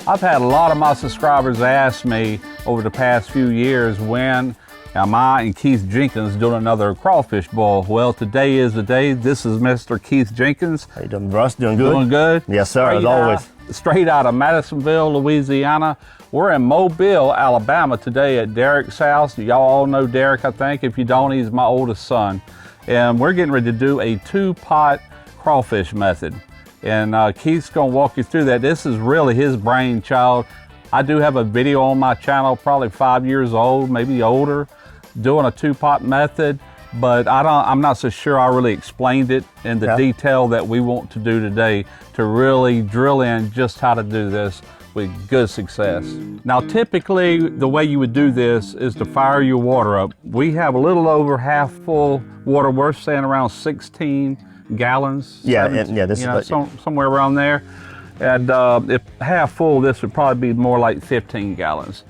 I've had a lot of my subscribers ask me over the past few years when am I and Keith Jenkins doing another crawfish boil. Well, today is the day. This is Mr. Keith Jenkins. How you doing, Russ? Doing good? Doing good. Yes, sir, as always. Straight out of Madisonville, Louisiana. We're in Mobile, Alabama today at Derek's house. Y'all all know Derek, I think. If you don't, he's my oldest son. And we're getting ready to do a 2-pot crawfish method. And Keith's gonna walk you through that. This is really his brainchild. I do have a video on my channel, probably 5 years old, maybe older, doing a 2-pot method, but I'm not so sure I really explained it in the detail that we want to do today to really drill in just how to do this with good success. Now, typically, the way you would do this is to fire your water up. We have a little over half full water. We're saying around 16 gallons. Yeah, this is somewhere around there. And if half full, this would probably be more like 15 gallons.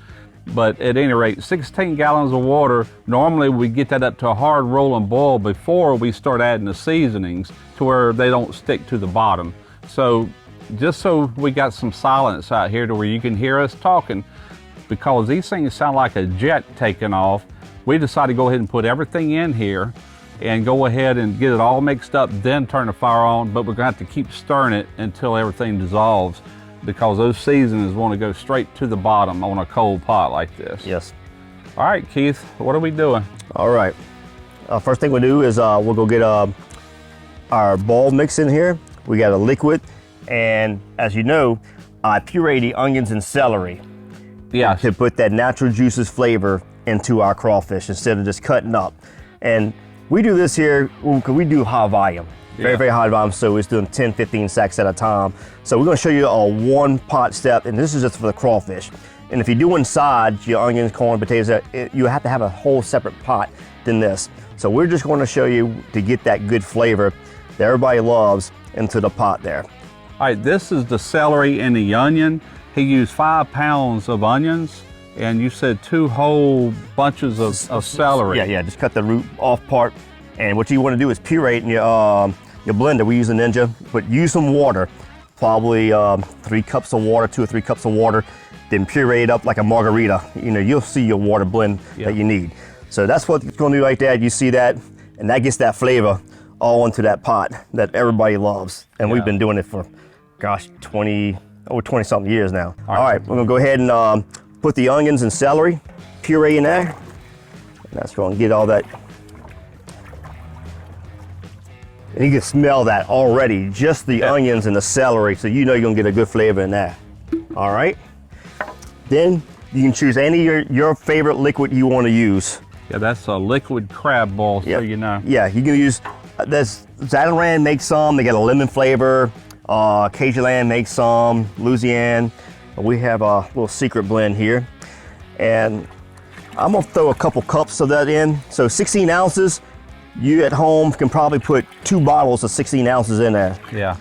But at any rate, 16 gallons of water, normally we get that up to a hard rolling boil before we start adding the seasonings to where they don't stick to the bottom. So just so we got some silence out here to where you can hear us talking, because these things sound like a jet taking off, we decided to go ahead and put everything in here and go ahead and get it all mixed up, then turn the fire on, but we're gonna have to keep stirring it until everything dissolves, because those seasonings want to go straight to the bottom on a cold pot like this. Yes. All right, Keith, what are we doing? All right. First thing we do is we'll go get our boil mix in here. We got a liquid, and as you know, I puree the onions and celery. Yes. To put that natural juices flavor into our crawfish instead of just cutting up. And we do this here because we do high volume. Very high volume, so it's doing 10, 15 sacks at a time. So we're gonna show you a 1-pot step, and this is just for the crawfish. And if you do inside your onions, corn, potatoes, you have to have a whole separate pot than this. So we're just gonna show you to get that good flavor that everybody loves into the pot there. All right, this is the celery and the onion. He used 5 pounds of onions, and you said 2 whole bunches of celery. Yeah, just cut the root off part. And what you want to do is puree it in your blender. We use a Ninja, but use some water, probably 3 cups of water, 2 or 3 cups of water, then puree it up like a margarita. You know, you'll see your water blend that you need. So that's what it's going to do right there. You see that, and that gets that flavor all into that pot that everybody loves. And we've been doing it for, gosh, over 20 something years now. All right, we're gonna go ahead and put the onions and celery puree in there. And that's going to get all that. And you can smell that already, just the onions and the celery, so you know you're gonna get a good flavor in there. All right. Then you can choose any of your favorite liquid you want to use. Yeah, that's a liquid crab boil, so you know. Yeah, you can use, Zatarain makes some, they got a lemon flavor. Cajun Land makes some, Louisiana. We have a little secret blend here. And I'm gonna throw a couple cups of that in. So 16 ounces, you at home can probably put 2 bottles of 16 ounces in there. Yeah.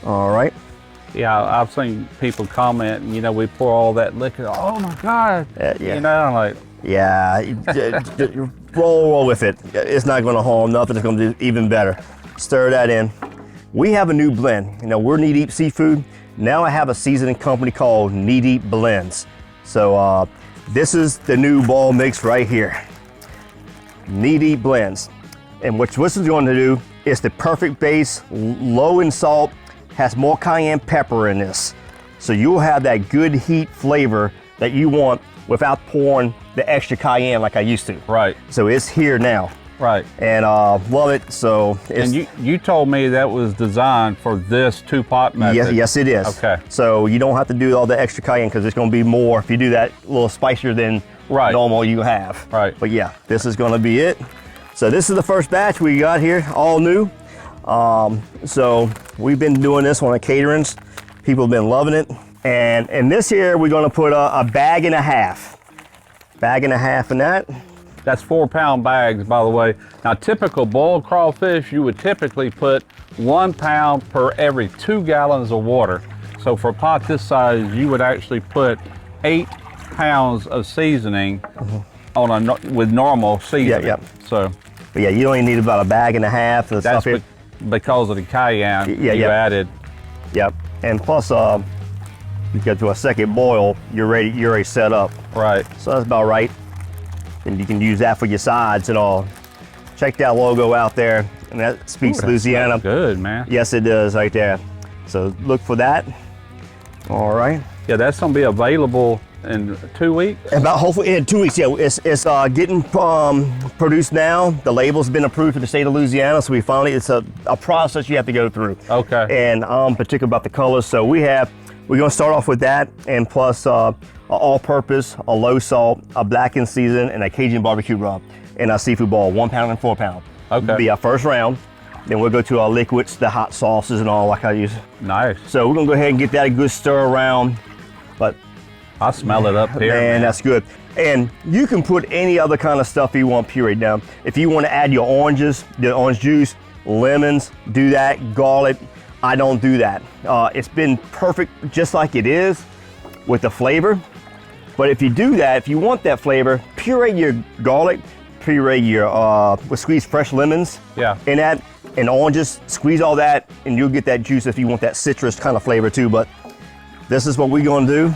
All right. Yeah, I've seen people comment, you know, we pour all that liquor, oh my God. You know, I'm like. Yeah, roll with it. It's not gonna harm nothing, it's gonna do even better. Stir that in. We have a new blend. You know, we're Knee Deep Seafood. Now I have a seasoning company called Knee Deep Blends. So this is the new boil mix right here. Knee Deep Blends. And what this is going to do is the perfect base, low in salt, has more cayenne pepper in this. So you'll have that good heat flavor that you want without pouring the extra cayenne like I used to. Right. So it's here now. Right. And love it. So it's, and you told me that was designed for this 2-pot method. Yes, it is. Okay. So you don't have to do all the extra cayenne because it's going to be more if you do that a little spicier than normal you have. Right. But yeah, this is going to be it. So this is the first batch we got here, all new. So we've been doing this on the caterings. People have been loving it. And in this here, we're going to put a bag and a half. Bag and a half in that. That's 4-pound bags, by the way. Now, typical boiled crawfish, you would typically put 1 pound per every 2 gallons of water. So for a pot this size, you would actually put 8 pounds of seasoning on with normal seasoning. Yeah. So, but yeah, you only need about a bag and a half of that's stuff here. Because of the cayenne you added. Yep. And plus, You get to a second boil, you're already set up. Right. So that's about right. And you can use that for your sides and all. Check that logo out there, and that speaks Ooh, Louisiana. Good, man. Yes, it does right there. So look for that. All right. Yeah, that's gonna be available in 2 weeks. About hopefully in 2 weeks. Yeah, it's getting produced now. The label's been approved for the state of Louisiana, so it's a process you have to go through. Okay. And I'm particular about the colors, so we're gonna start off with that, and plus a all-purpose, a low salt, a blackened season, and a Cajun barbecue rub, and a seafood ball, 1 pound and 4 pound. Okay. Be our first round. Then we'll go to our liquids, the hot sauces and all like I use. Nice. So we're gonna go ahead and get that a good stir around. But I smell it up here. man, that's good. And you can put any other kind of stuff you want pureed down. If you want to add your oranges, the orange juice, lemons, do that, garlic. I don't do that. It's been perfect just like it is with the flavor. But if you do that, if you want that flavor, puree your garlic, puree your, squeeze fresh lemons in that, and oranges, squeeze all that, and you'll get that juice if you want that citrus kind of flavor too. But this is what we're gonna do.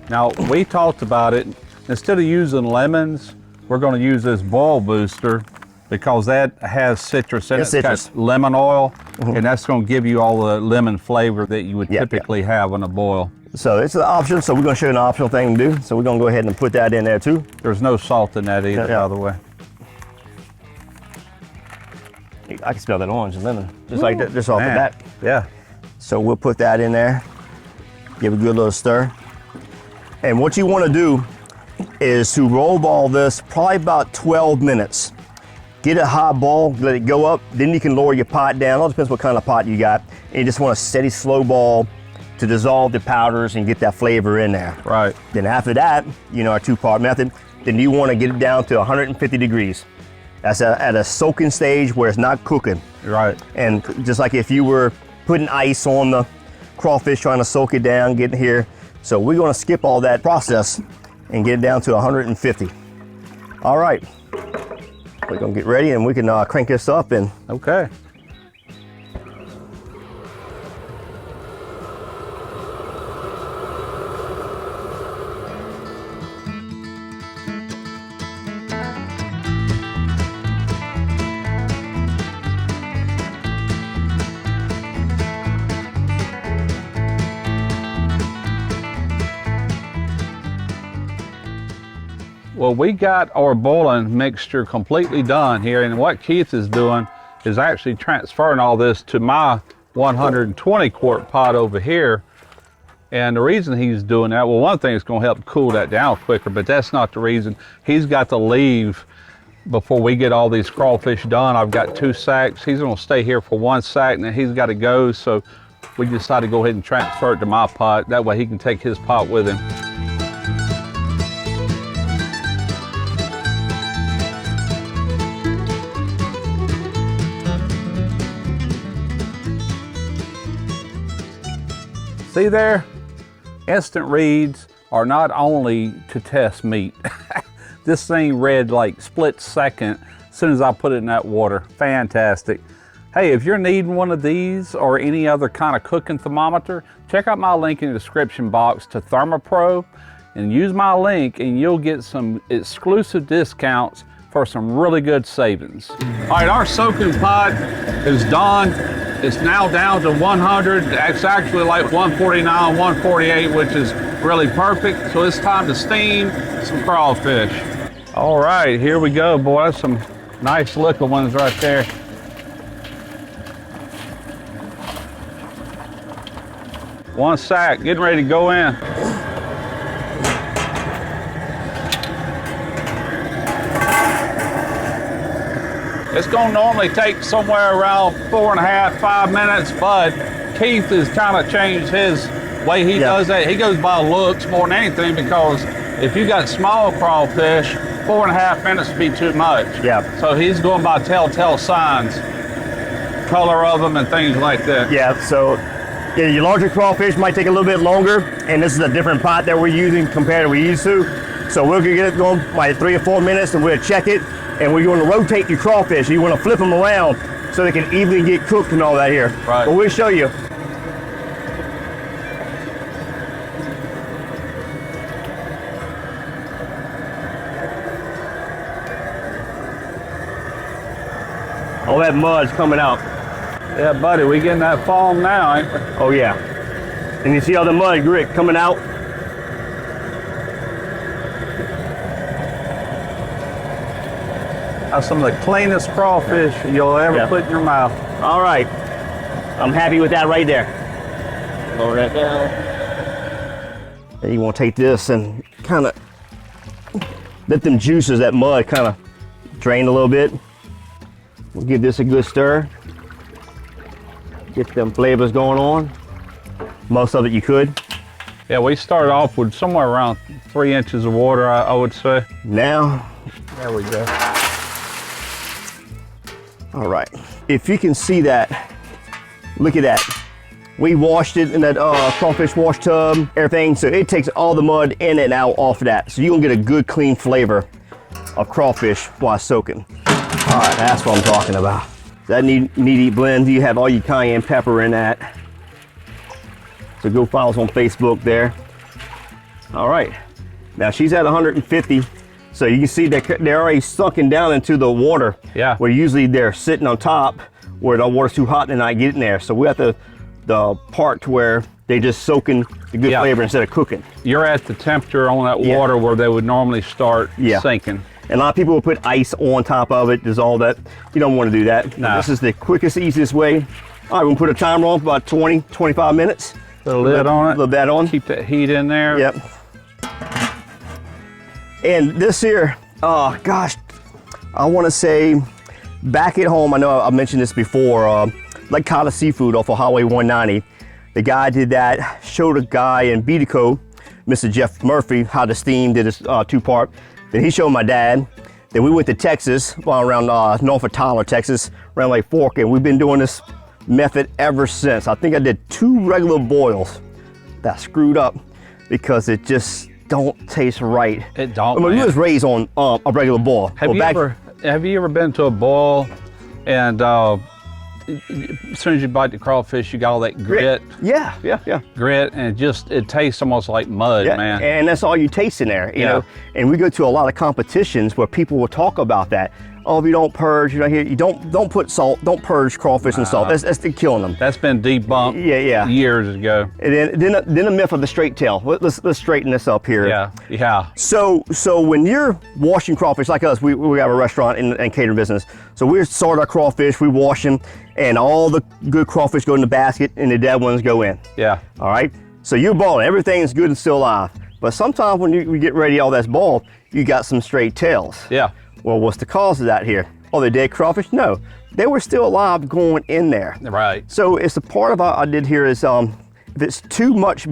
Now, we talked about it. Instead of using lemons, we're gonna use this boil booster because that has citrus in it. It's got lemon oil, and that's gonna give you all the lemon flavor that you would typically have on a boil. So it's an option, so we're gonna show you an optional thing to do. So we're gonna go ahead and put that in there too. There's no salt in that either, by the way. I can smell that orange and lemon, just like that, just off the bat. Yeah. So we'll put that in there, give it a good little stir. And what you wanna do is to roll ball this probably about 12 minutes. Get a high ball, let it go up, then you can lower your pot down. It all depends what kind of pot you got. And you just want a steady, slow ball to dissolve the powders and get that flavor in there. Right. Then after that, our two-part method, then you wanna get it down to 150 degrees. That's at a soaking stage where it's not cooking. Right. And just like if you were putting ice on the crawfish, trying to soak it down, getting here. So we're gonna skip all that process and get it down to 150. All right, we're gonna get ready and we can crank this up and. Okay. Well, we got our boiling mixture completely done here, and what Keith is doing is actually transferring all this to my 120 quart pot over here. And the reason he's doing that, well, one thing is going to help cool that down quicker, but that's not the reason. He's got to leave before we get all these crawfish done. I've got 2 sacks. He's going to stay here for 1 sack, and then he's got to go. So we decided to go ahead and transfer it to my pot. That way he can take his pot with him. See there? Instant reads are not only to test meat. This thing read like split second as soon as I put it in that water. Fantastic. Hey, if you're needing one of these or any other kind of cooking thermometer, check out my link in the description box to ThermoPro and use my link and you'll get some exclusive discounts for some really good savings. All right, our soaking pot is done. It's now down to 100. It's actually like 149, 148, which is really perfect. So it's time to steam some crawfish. All right, here we go, boy. That's some nice looking ones right there. One sack, getting ready to go in. It's gonna normally take somewhere around 4.5, 5 minutes, but Keith has kind of changed his way he does that. He goes by looks more than anything, because if you got small crawfish, 4.5 minutes would be too much. Yeah. So he's going by telltale signs, color of them and things like that. Yeah, so your larger crawfish might take a little bit longer, and this is a different pot that we're using compared to what we used to. So we'll get it going by 3 or 4 minutes and we'll check it. And we're going to rotate your crawfish. You want to flip them around so they can evenly get cooked and all that here. Right. But we'll show you. All that mud's coming out. Yeah, buddy, we getting that foam now, ain't we? Oh yeah. And you see all the mud grit coming out? That's some of the cleanest crawfish you'll ever put in your mouth. All right. I'm happy with that right there. Lower that down. And you want to take this and kind of let them juices, that mud kind of drain a little bit. We'll give this a good stir. Get them flavors going on. Most of it you could. Yeah, we started off with somewhere around 3 inches of water, I would say. Now, there we go. All right. If you can see that, look at that. We washed it in that crawfish wash tub, everything, so it takes all the mud in and out off of that. So you're gonna get a good clean flavor of crawfish while soaking. All right, that's what I'm talking about. That meat-eat blend, you have all your cayenne pepper in that. So go follow us on Facebook there. All right, now she's at 150. So you can see they're already sunken down into the water. Yeah. Where usually they're sitting on top where the water's too hot and they're not getting there. So we're at the part where they just soaking the good flavor instead of cooking. You're at the temperature on that water where they would normally start sinking. And a lot of people will put ice on top of it, dissolve that. You don't want to do that. No. This is the quickest, easiest way. All right, we'll put a timer on for about 20, 25 minutes. Put a lid on it. Put that on. Keep that heat in there. Yep. And this here, oh gosh, I want to say back at home, I know I mentioned this before, like Kata Seafood off of Highway 190. The guy did that, showed a guy in Beatico, Mr. Jeff Murphy, how to steam, did his two-part. Then he showed my dad. Then we went to Texas, around north of Tyler, Texas, around Lake Fork, and we've been doing this method ever since. I think I did 2 regular boils that screwed up because it just don't taste right. It don't. I mean, we was raised on a regular boil. Have you ever been to a boil and as soon as you bite the crawfish, you got all that grit? Yeah. Grit, and it tastes almost like mud, man. And that's all you taste in there, you know. And we go to a lot of competitions where people will talk about that. Oh, if you don't purge, you don't put salt, don't purge crawfish and salt. That's killing them. That's been debunked years ago. And then the myth of the straight tail. Let's straighten this up here. Yeah. So when you're washing crawfish, like us, we have a restaurant and catering business. So we sort our crawfish, we wash them, and all the good crawfish go in the basket, and the dead ones go in. Yeah. All right. So you're boiling, everything's good and still alive. But sometimes when you get ready, all that's boiled, you got some straight tails. Yeah. Well, what's the cause of that here? Oh, the dead crawfish? No, they were still alive going in there. Right. So it's a part of what I did here is if it's too much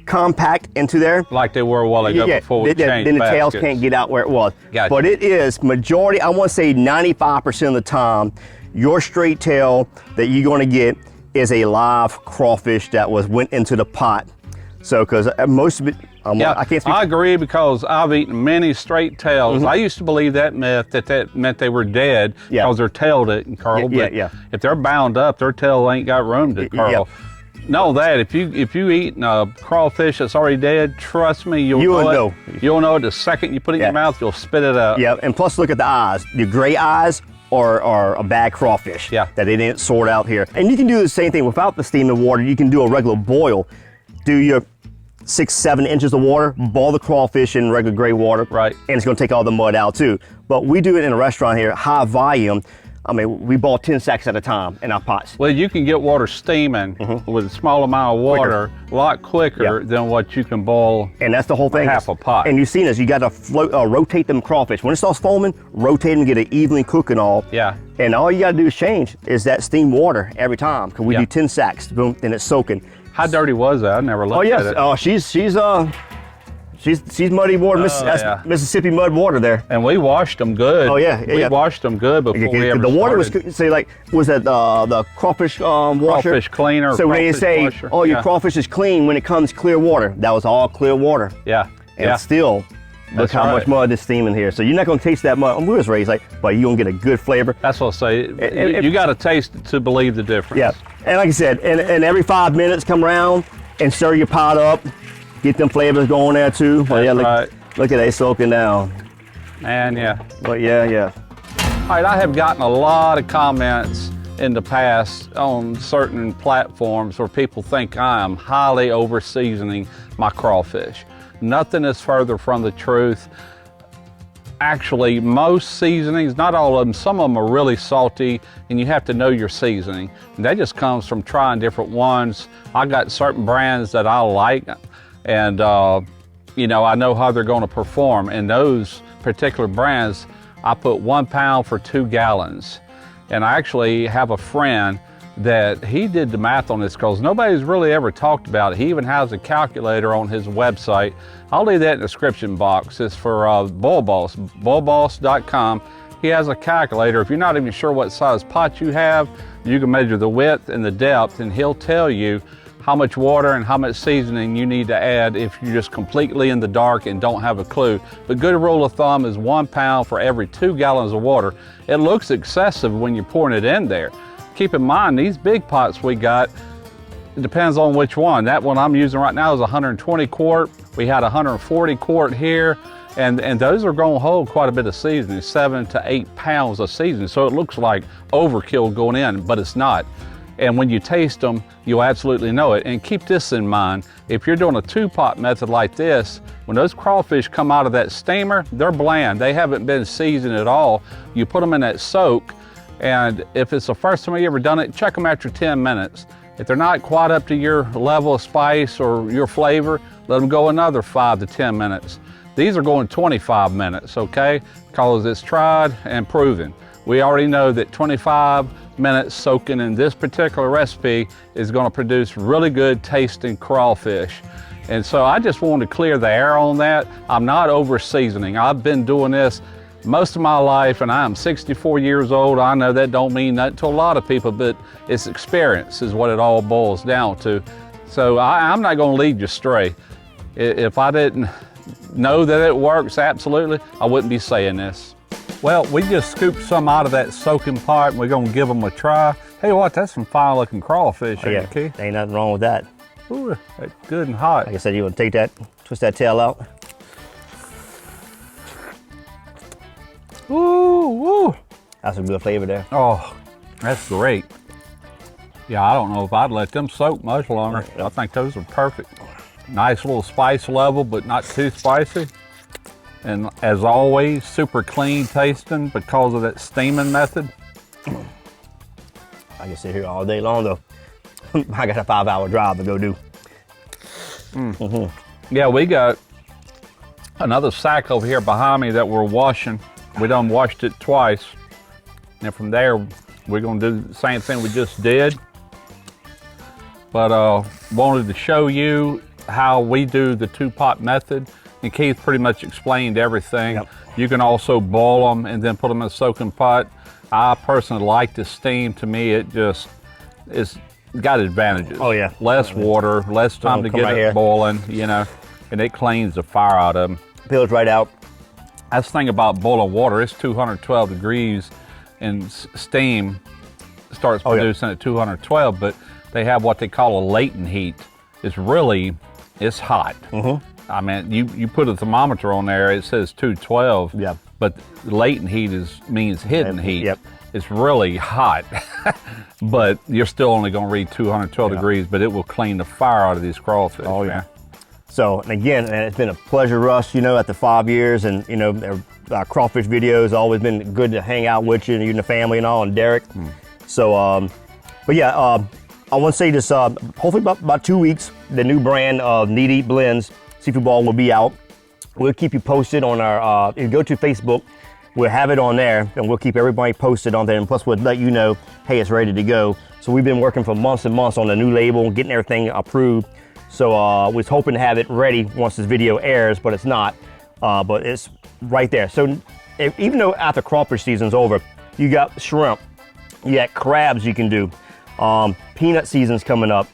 compact into there. Like they were a while ago before we changed then the baskets. tails can't get out where it was. Gotcha. But it is majority, I want to say 95% of the time, your straight tail that you're going to get is a live crawfish that went into the pot. So, because most of it, I can't speak. I agree because I've eaten many straight tails. I used to believe that myth that meant they were dead because their tail didn't curl. But if they're bound up, their tail ain't got room to curl. Know that if you eat a crawfish that's already dead, trust me, you'll know. You'll know it the second you put it in your mouth. You'll spit it out. Yeah, and plus look at the eyes. The gray eyes are a bad crawfish. That they didn't sort out here. And you can do the same thing without the steaming water. You can do a regular boil. Do your 6-7 inches of water, boil the crawfish in regular gray water, right? And it's going to take all the mud out too. But we do it in a restaurant here, high volume. I mean, we boil 10 sacks at a time in our pots. Well, you can get water steaming with a small amount of water a lot quicker than what you can boil. And that's the whole thing. Half a pot. And you've seen this, you got to rotate them crawfish. When it starts foaming, rotate them, get it evenly cooking all. Yeah. And all you got to do is change is that steam water every time. Because we do 10 sacks, boom, and it's soaking. How dirty was that? I never looked at it. Oh, she's muddy water, Mississippi mud water there. And we washed them good. Oh yeah, we washed them good before we ever the water started. was, say like, was that the crawfish washer? Crawfish cleaner. So when you say, washer. oh, your crawfish is clean when it comes clear water, that was all clear water. Yeah. And still, look how much mud is steaming here. So you're not gonna taste that mud. We was raised but you're gonna get a good flavor. That's what I say. You got to taste it to believe the difference. Yeah. And like I said, and every 5 minutes come around and stir your pot up. Get them flavors going there too. That's right. Look at they soaking down. And But yeah. All right, I have gotten a lot of comments in the past on certain platforms where people think I am highly over seasoning my crawfish. Nothing is further from the truth. Actually, most seasonings, not all of them, some of them are really salty and you have to know your seasoning. And that just comes from trying different ones. I got certain brands that I like and you know, I know how they're going to perform. And those particular brands, I put 1 pound for 2 gallons. And I actually have a friend that he did the math on this because nobody's really ever talked about it. He even has a calculator on his website. I'll leave that in the description box. It's for Bull Boss, bullboss.com. He has a calculator. If you're not even sure what size pot you have, you can measure the width and the depth, and he'll tell you how much water and how much seasoning you need to add if you're just completely in the dark and don't have a clue. But good rule of thumb is 1 pound for every 2 gallons of water. It looks excessive when you're pouring it in there. Keep in mind, these big pots we got, it depends on which one. That one I'm using right now is 120 quart. We had 140 quart here, and those are going to hold quite a bit of seasoning, 7 to 8 pounds of seasoning. So it looks like overkill going in, but it's not. And when you taste them, you'll absolutely know it. And keep this in mind, if you're doing a 2-pot method like this, when those crawfish come out of that steamer, they're bland. They haven't been seasoned at all. You put them in that soak, and if it's the first time you ever done it, check them after 10 minutes. If they're not quite up to your level of spice or your flavor, let them go another 5 to 10 minutes. These are going 25 minutes, okay? Because it's tried and proven. We already know that 25 minutes soaking in this particular recipe is going to produce really good tasting crawfish. And so I just wanted to clear the air on that. I'm not over seasoning. I've been doing this most of my life, and I'm 64 years old. I know that don't mean nothing to a lot of people, but it's experience is what it all boils down to. So I'm not going to lead you astray. If I didn't know that it works absolutely, I wouldn't be saying this. Well, we just scooped some out of that soaking pot, and we're going to give them a try. Hey, what? That's some fine looking crawfish, Oh, yeah, Keith? ain't nothing wrong with that. Ooh, that's good and hot. Like I said, you want to take that, twist that tail out. Ooh, woo. That's some good flavor there. Oh, that's great. Yeah, I don't know if I'd let them soak much longer. I think those are perfect. Nice little spice level, but not too spicy. And as always, super clean tasting because of that steaming method. I can sit here all day long though. I got a 5-hour drive to go do. Yeah, we got another sack over here behind me that we're washing. We done washed it twice. And from there, we're gonna do the same thing we just did. But wanted to show you how we do the 2-pot method. And Keith pretty much explained everything. Yep. You can also boil them and then put them in a soaking pot. I personally like to steam. To me, it's got advantages. Oh yeah. Less water, less time to get right it here. boiling, you know, and it cleans the fire out of them. Peels right out. That's the thing about boiling water. It's 212 degrees and steam starts producing at 212, but they have what they call a latent heat. It's hot. I mean, you put a thermometer on there, it says 212, Yeah. but latent heat means hidden heat. Yep. It's really hot, but you're still only going to read 212 degrees, but it will clean the fire out of these crawfish. Oh, yeah. Man. So, and again, man, it's been a pleasure, Russ, after 5 years, and, our crawfish videos always been good to hang out with you and the family and all, and Derek. So, but yeah, I want to say this, hopefully about 2 weeks, the new brand of Need Eat Blends Seafood Ball will be out. We'll keep you posted on our, if you go to Facebook, we'll have it on there, and we'll keep everybody posted on there, and plus we'll let you know, hey, it's ready to go. So we've been working for months and months on the new label, getting everything approved. So we're hoping to have it ready once this video airs, but it's not. But it's right there. So even though after crawfish season's over, you got shrimp, you got crabs you can do, peanut season's coming up,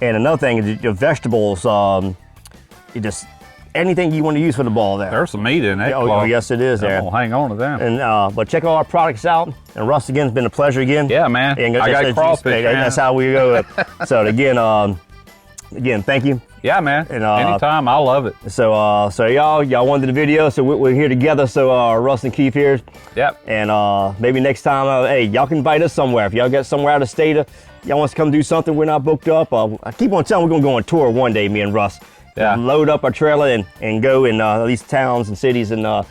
and another thing is your vegetables, just anything you want to use for the ball there. There's some meat in it. Oh, yes, it is there. I'll hang on to them. And but check all our products out. And Russ, again, it's been a pleasure again. Yeah, man. And I got crawfish. that's how we go. So again, again, thank you. Yeah, man. And, anytime. I love it. So, y'all wanted the video, so we're here together. So, Russ and Keith here. Yep. And maybe next time, hey, y'all can invite us somewhere. If y'all get somewhere out of state, y'all want us to come do something, we're not booked up. I keep on telling we're gonna go on tour one day, me and Russ. Yeah. Load up our trailer and go in these towns and cities and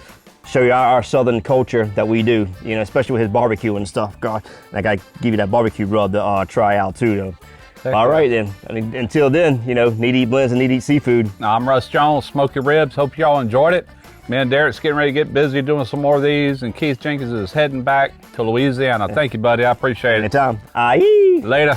show you our southern culture that we do. You know, especially with his barbecue and stuff. God, I gotta give you that barbecue rub to try out too. Though. All right then. I mean, until then, you know, need to eat blends and need to eat seafood. I'm Russ Jones, Smoky Ribs. Hope y'all enjoyed it. Me and Derek's getting ready to get busy doing some more of these, and Keith Jenkins is heading back to Louisiana. Thank you, buddy. I appreciate it. Anytime. Aye. Later.